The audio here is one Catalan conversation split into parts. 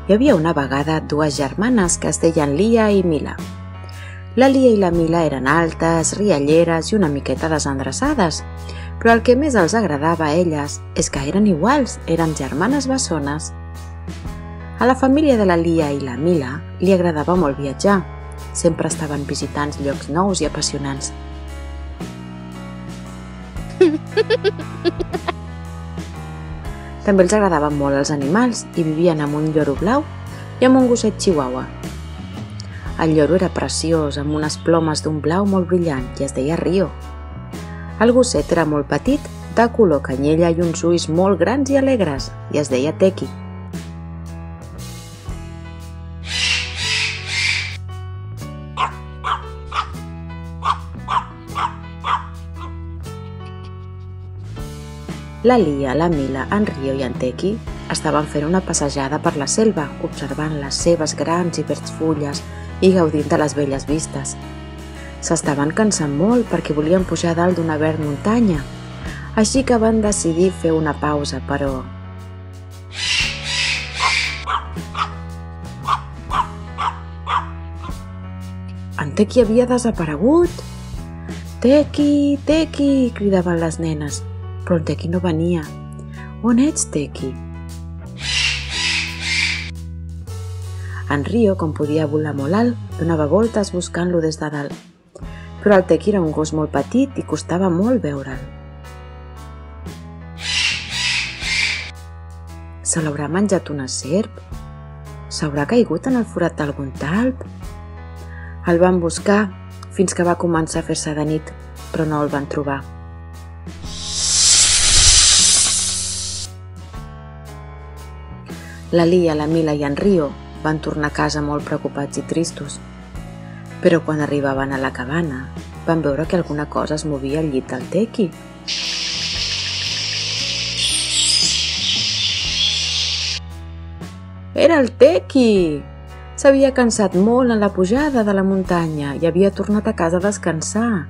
Hi havia una vegada dues germanes que es deien Lia i Mila. La Lia i la Mila eren altes, rialleres i una miqueta desendreçades, però el que més els agradava a elles és que eren iguals, eren germanes bessones. A la família de la Lia i la Mila li agradava molt viatjar. Sempre estaven visitant llocs nous i apassionants. També els agradaven molt els animals i vivien amb un lloro blau i amb un gosset chihuahua. El lloro era preciós, amb unes plomes d'un blau molt brillant i es deia Rio. El gosset era molt petit, de color canyella i uns ulls molt grans i alegres i es deia Teki. La Lia, la Mila, en Rio i en Teki estaven fent una passejada per la selva, observant les seves grans i verds fulles i gaudint de les belles vistes. S'estaven cansant molt perquè volien pujar dalt d'una verd muntanya, així que van decidir fer una pausa, però... En Teki havia desaparegut! Teki, Teki! Cridaven les nenes. Però el Teki no venia. On ets, Teki? En Rio, com podia volar molt alt, donava voltes buscant-lo des de dalt. Però el Teki era un gos molt petit i costava molt veure'l. Se l'haurà menjat una serp? S'haurà caigut en el forat d'algun talp? El van buscar fins que va començar a fer-se de nit, però no el van trobar. La Lia, la Mila i en Rio van tornar a casa molt preocupats i tristos. Però quan arribaven a la cabana, van veure que alguna cosa es movia al llit del Teki. Era el Teki! S'havia cansat molt en la pujada de la muntanya i havia tornat a casa a descansar.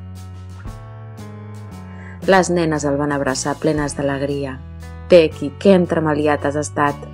Les nenes el van abraçar plenes d'alegria. Teki, que entremaliat has estat!